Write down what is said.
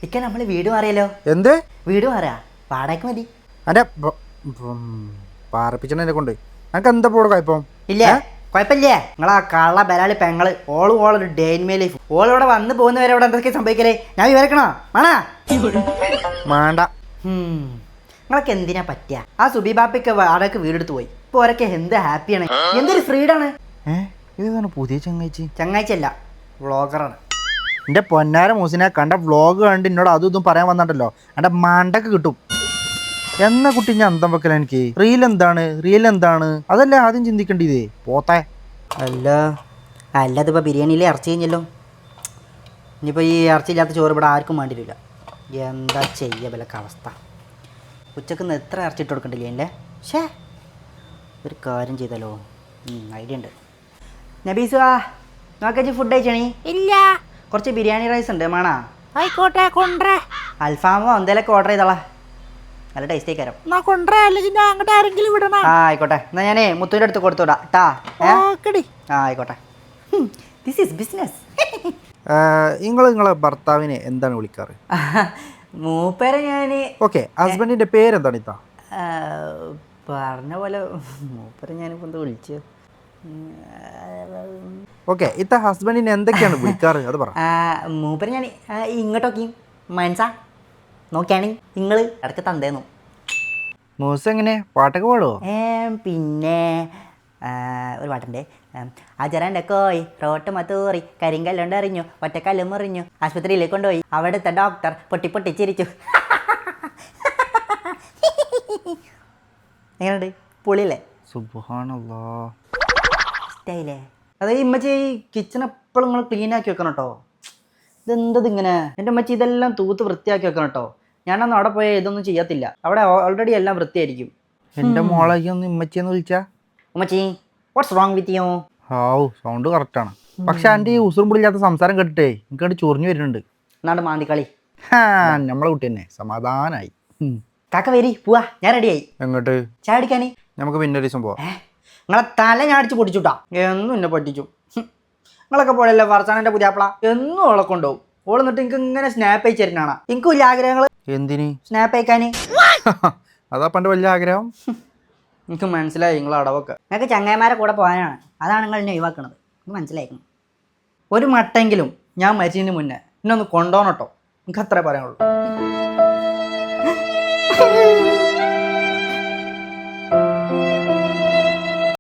ഇക്ക നമ്മൾ വീട് മാറിയല്ലോ. എന്ത് വീട് മാറാ? വാടകയ്ക്ക് മതി. അന്റെ പാർപ്പിച്ചെന്നെ കൊണ്ട് എനിക്ക് എന്താ പോടുക ഇപ്പം? ഇല്ല കുഴപ്പമില്ലേ. നിങ്ങളാ കള്ള ബലാളി പെങ്ങള് ഓളൊരു ഡെയിൻമേ ലൈഫ്. ഓളിവിടെ വന്ന് പോകുന്നവരെ ഇവിടെ എന്തൊക്കെ സംഭവിക്കലേ? ഞാൻ വിവരിക്കണോ? വേണ വേണ്ട. നിങ്ങളൊക്കെ എന്തിനാ പറ്റിയ? ആ സുബി ബാപ്പയ്ക്ക് വാടകയ്ക്ക് വീടെടുത്ത് പോയി. ഇപ്പൊ ഓരൊക്കെ എന്ത് ഹാപ്പിയാണ്, എന്തൊരു ഫ്രീഡാണ്. ഇതാണ് പുതിയ ചങ്ങാഴ്ചയല്ല, വ്ളോഗറാണ്. എന്റെ പൊന്നാര മൂസിനെ കണ്ട വ്ളോഗ് കണ്ട് എന്നോട് അതും ഇതും പറയാൻ വന്നിട്ടല്ലോ എന്റെ മണ്ടക്ക് കിട്ടും. എന്നാ കുട്ടി ഞാൻ അന്തം വെക്കല. എനിക്ക് റിയൽ എന്താണ് അതല്ലേ ആദ്യം ചിന്തിക്കേണ്ടതേ പോത്തെ. അല്ല ഇതിപ്പോൾ ബിരിയാണിയിലെ ഇറച്ചി കഴിഞ്ഞല്ലോ. ഇനിയിപ്പോൾ ഈ ഇറച്ചി ഇല്ലാത്ത ചോറ് ഇവിടെ ആർക്കും വേണ്ടിയില്ല. എന്താ ചെയ്യുക വിലക്ക് അവസ്ഥ. ഉച്ചക്ക് എത്ര ഇറച്ചി ഇട്ട് കൊടുക്കണ്ടില്ലേ എൻ്റെ? പക്ഷേ ഒരു കാര്യം ചെയ്താലോ, ഐഡിയ ഉണ്ട്. നബീസുവാ, നോക്കി ഫുഡ് കഴിച്ചണി? ഇല്ല. കുറച്ച് ബിരിയാണി റൈസ് ഉണ്ട്, വേണോ? ആയിക്കോട്ടെ കൊണ്ടേ. അൽഫാമോ എന്തെങ്കിലുമൊക്കെ ഓർഡർ ചെയ്തോളാം, നല്ല ടേസ്റ്റ് ആയിക്കാരം. കൊണ്ടേ, അല്ലെങ്കിൽ ഞാൻ അങ്ങോട്ട് ആരെങ്കിലും വിടണം. ആയിക്കോട്ടെ, എന്നാ ഞാനേ മുത്തുവിൻ്റെ അടുത്ത് കൊടുത്തുവിടാം ട്ടാ. ആയിക്കോട്ടെ. This is business. നിങ്ങളെ ഭർത്താവിനെ എന്താണ് വിളിക്കാറ്? മൂപ്പരെ ഞാൻ ഓക്കെ. ഹസ്ബൻഡിന്റെ പേരെന്താണ്? ഇത്താ പറഞ്ഞ പോലെ മൂപ്പരെ ഞാനിപ്പോൾ എന്താ വിളിച്ചു? ഓക്കെ. ഇത്ത ഹസ്ബൻഡിനെ എന്തൊക്കെയാണ് വിളിക്കാറ് അത് പറ. മൂപ്പര് ഞാൻ ഇങ്ങോട്ടൊക്കെയും മനസ്സാ നോക്കിയാണ് നിങ്ങൾ ഇടയ്ക്ക് തന്തേന്നു. മൂസ് എങ്ങനെ പാട്ടൊക്കെ പാടുമോ? പിന്നെ ഒരു പാട്ടുണ്ട്. അജറൻ്റെ കോയി റോട്ട് മത്തൂറി കരിങ്കല്ലുണ്ട് എറിഞ്ഞു ഒറ്റക്കല്ലും എറിഞ്ഞു ആശുപത്രിയിലേക്ക് കൊണ്ടുപോയി അവിടുത്തെ ഡോക്ടർ പൊട്ടി ചിരിച്ചു. എങ്ങനെയുണ്ട്? പൊളിയല്ലേ? സുബ്ഹാനല്ലാഹ്. ഇഷ്ടായില്ലേ? അതായത് ഇമ്മച്ചി ഈ കിച്ചൺ എപ്പോഴും നിങ്ങൾ ക്ലീൻ ആക്കി വെക്കണം കേട്ടോ. ഇതെന്തത് ഇങ്ങനെ? എൻ്റെ അമ്മച്ചി ഇതെല്ലാം തൂത്ത് വൃത്തിയാക്കി വെക്കണം കേട്ടോ. ഞാനൊന്നും അവിടെ പോയാൽ ഇതൊന്നും ചെയ്യത്തില്ല. അവിടെ ഓൾറെഡി എല്ലാം വൃത്തിയായിരിക്കും. എൻ്റെ മോളേക്ക് ഒന്ന് ഇമ്മച്ചിയെന്ന് വിളിച്ചാ? ഉമ്മച്ചി what's wrong with you? Sound കറക്റ്റാണ്. പക്ഷെ എൻ്റെ ഈ ഉസുറും പിടിക്കാത്ത സംസാരം കേട്ടിട്ടേ എനിക്കത് ചൊറിഞ്ഞു വരുന്നുണ്ട്. എന്നാണ്ട് മാന്തിക്കളി. നമ്മളെ കുട്ടി തന്നെ സമാധാനായി. കാക്ക വരി പോവാ, ഞാൻ റെഡിയായി. എങ്ങോട്ട്? ചായ അടിക്കാനേ. നമുക്ക് പിന്നെ ഒരു ദിവസം പോവാം. നിങ്ങളെ തല ഞാൻ അടിച്ച് പൊടിച്ചുട്ടാ. എന്നും എന്നെ പറ്റിച്ചു. നിങ്ങളൊക്കെ പോയല്ലേ ഫർസാനൻ്റെ പുതിയാപ്പിള എന്നും ഓളെ കൊണ്ടുപോകും. ഓൾ എന്നിട്ട് എനിക്ക് ഇങ്ങനെ സ്നാപ്പ് അയച്ചിരുന്നാണ്. എനിക്കും വലിയ ആഗ്രഹങ്ങൾ. എന്തിന് സ്നാപ്പ് അയക്കാന്? അതാ പണ്ട് വലിയ ആഗ്രഹം. എനിക്ക് മനസ്സിലായി നിങ്ങൾ അടവൊക്കെ. നിങ്ങൾക്ക് ചങ്ങായിമാരെ കൂടെ പോകാനാണ്. അതാണ് നിങ്ങൾ എന്നെ ഒഴിവാക്കണത്. എനിക്ക് മനസ്സിലാക്കണം. ഒരു മട്ടെങ്കിലും ഞാൻ മരിച്ചതിന് മുന്നേ എന്നെ ഒന്ന് കൊണ്ടുപോകണം കേട്ടോ. എനിക്ക് അത്രേ പറയാനുള്ളൂ.